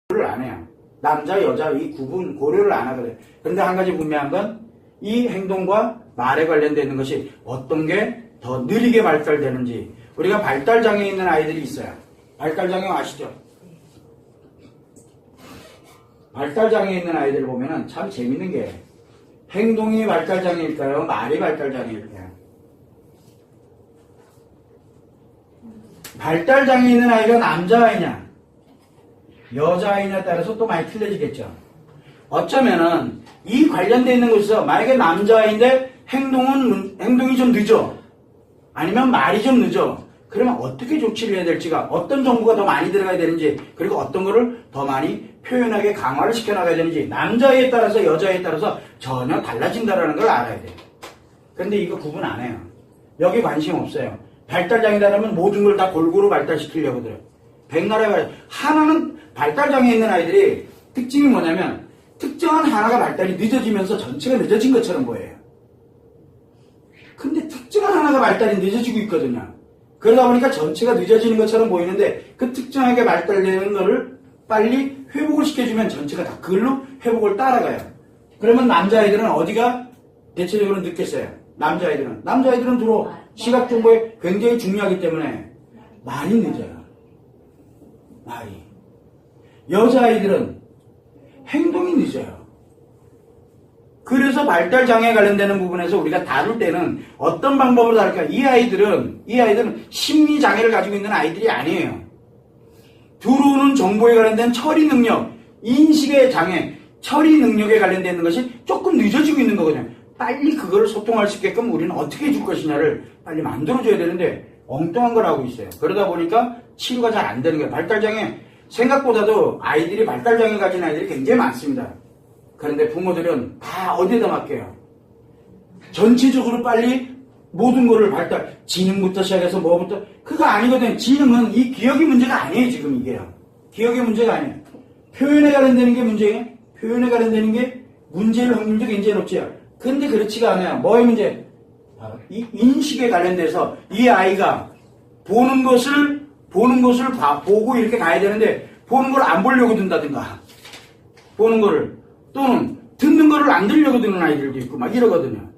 고려를 안 해요. 남자, 여자 이 구분 고려를 안 하거든요. 그런데 한 가지 분명한 건 이 행동과 말에 관련되어 있는 것이 어떤 게 더 느리게 발달되는지. 우리가 발달장애 있는 아이들이 있어요. 발달장애 아시죠? 발달장애 있는 아이들을 보면은 참 재밌는 게 행동이 발달장애일까요? 말이 발달장애일까요? 발달장애 있는 아이가 남자아이냐 여자아이냐에 따라서 또 많이 틀려지겠죠. 어쩌면은 이 관련되어 있는 곳에서 만약에 남자아이인데 행동이 좀 늦어. 아니면 말이 좀 늦어. 그러면 어떻게 조치를 해야 될지가 어떤 정보가 더 많이 들어가야 되는지 그리고 어떤 거를 더 많이 표현하게 강화를 시켜나가야 되는지 남자아이에 따라서 여자아이에 따라서 전혀 달라진다는 걸 알아야 돼요. 그런데 이거 구분 안 해요. 여기 관심 없어요. 발달장애다라면 모든 걸 다 골고루 발달시키려고 들어요. 백나라에 하나는 발달장애 있는 아이들이 특징이 뭐냐면 특정한 하나가 발달이 늦어지면서 전체가 늦어진 것처럼 보여요. 근데 특정한 하나가 발달이 늦어지고 있거든요. 그러다 보니까 전체가 늦어지는 것처럼 보이는데 그 특정하게 발달되는 거를 빨리 회복을 시켜주면 전체가 다 그걸로 회복을 따라가요. 그러면 남자아이들은 어디가 대체적으로 늦겠어요? 남자아이들은 주로 시각 정보에 굉장히 중요하기 때문에 많이 늦어요. 말이. 여자아이들은 행동이 늦어요. 그래서 발달장애에 관련되는 부분에서 우리가 다룰 때는 어떤 방법으로 다룰까? 이 아이들은 심리장애를 가지고 있는 아이들이 아니에요. 들어오는 정보에 관련된 처리 능력, 인식의 장애, 처리 능력에 관련되는 것이 조금 늦어지고 있는 거거든요. 빨리 그걸 소통할 수 있게끔 우리는 어떻게 해줄 것이냐를 빨리 만들어줘야 되는데 엉뚱한 걸 하고 있어요. 그러다 보니까 치료가 잘 안 되는 거예요. 발달장애, 생각보다도 아이들이 발달장애 가진 아이들이 굉장히 많습니다. 그런데 부모들은 다 어디에다 맡겨요? 전체적으로 빨리 모든 거를 지능부터 시작해서 뭐부터, 그거 아니거든요. 지능은 이 기억의 문제가 아니에요, 지금 이게요. 기억의 문제가 아니에요. 표현에 관련되는 게 문제예요. 표현에 관련되는 게 문제일 확률도 굉장히 높지요. 근데 그렇지가 않아요. 뭐의 문제? 바로 이 인식에 관련돼서 이 아이가 보는 것을 보고 이렇게 가야 되는데 보는 걸 안 보려고 든다든가 보는 거를 또는 듣는 거를 안 들으려고 듣는 아이들도 있고 막 이러거든요.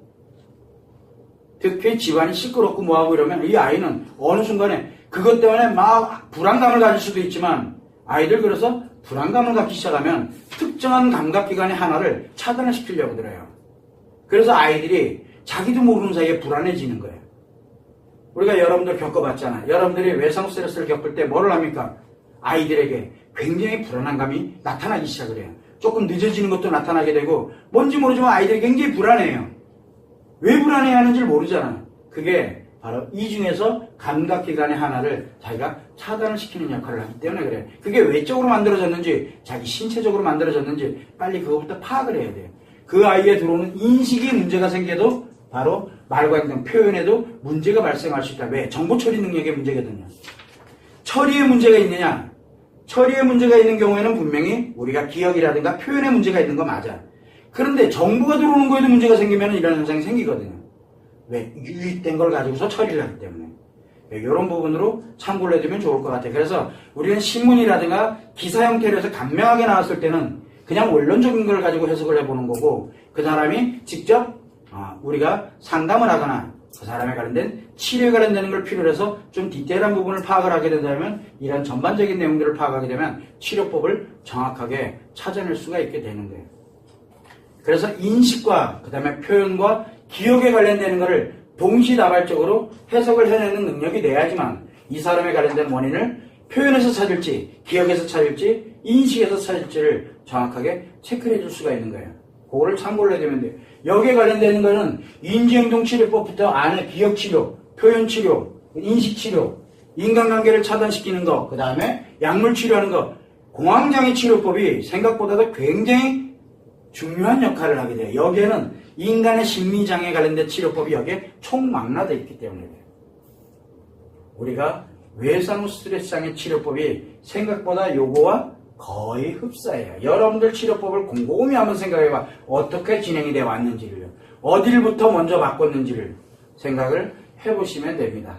특히 집안이 시끄럽고 뭐하고 이러면 이 아이는 어느 순간에 그것 때문에 막 불안감을 가질 수도 있지만 아이들 그래서 불안감을 갖기 시작하면 특정한 감각기관의 하나를 차단을 시키려고 들어요. 그래서 아이들이 자기도 모르는 사이에 불안해지는 거예요. 우리가 여러분들 겪어봤잖아요. 여러분들이 외상 스트레스를 겪을 때 뭐를 합니까? 아이들에게 굉장히 불안한 감이 나타나기 시작을 해요. 조금 늦어지는 것도 나타나게 되고 뭔지 모르지만 아이들이 굉장히 불안해요. 왜 불안해하는지를 모르잖아요. 그게 바로 이 중에서 감각기관의 하나를 자기가 차단을 시키는 역할을 하기 때문에 그래요. 그게 외적으로 만들어졌는지 자기 신체적으로 만들어졌는지 빨리 그것부터 파악을 해야 돼요. 그 아이에 들어오는 인식에 문제가 생겨도 바로 말과 행동, 표현에도 문제가 발생할 수 있다. 왜? 정보 처리 능력의 문제거든요. 처리에 문제가 있느냐? 처리에 문제가 있는 경우에는 분명히 우리가 기억이라든가 표현에 문제가 있는 거 맞아. 그런데 정보가 들어오는 거에도 문제가 생기면 이런 현상이 생기거든요. 왜? 유익된 걸 가지고서 처리를 하기 때문에. 이런 부분으로 참고를 해두면 좋을 것 같아요. 그래서 우리는 신문이라든가 기사 형태로 해서 간명하게 나왔을 때는 그냥 원론적인 걸 가지고 해석을 해보는 거고 그 사람이 직접 우리가 상담을 하거나 그 사람에 관련된 치료에 관련되는 걸 필요로 해서 좀 디테일한 부분을 파악을 하게 된다면 이런 전반적인 내용들을 파악하게 되면 치료법을 정확하게 찾아낼 수가 있게 되는 거예요. 그래서 인식과 그 다음에 표현과 기억에 관련되는 것을 동시다발적으로 해석을 해내는 능력이 돼야지만 이 사람에 관련된 원인을 표현에서 찾을지 기억에서 찾을지 인식에서 찾을지를 정확하게 체크를 해줄 수가 있는 거예요. 그거를 참고를 해두면 돼요. 여기에 관련되는 거는 인지행동치료법부터 안에 기억치료, 표현치료, 인식치료, 인간관계를 차단시키는 거, 그 다음에 약물치료하는 거, 공황장애 치료법이 생각보다도 굉장히 중요한 역할을 하게 돼요. 여기에는 인간의 심리장애에 관련된 치료법이 여기에 총망라되어 있기 때문에 그래요. 우리가 외상 후 스트레스 장애 치료법이 생각보다 요거와 거의 흡사해요. 여러분들 치료법을 곰곰이 한번 생각해봐. 어떻게 진행이 되어 왔는지를, 어디를부터 먼저 바꿨는지를 생각을 해보시면 됩니다.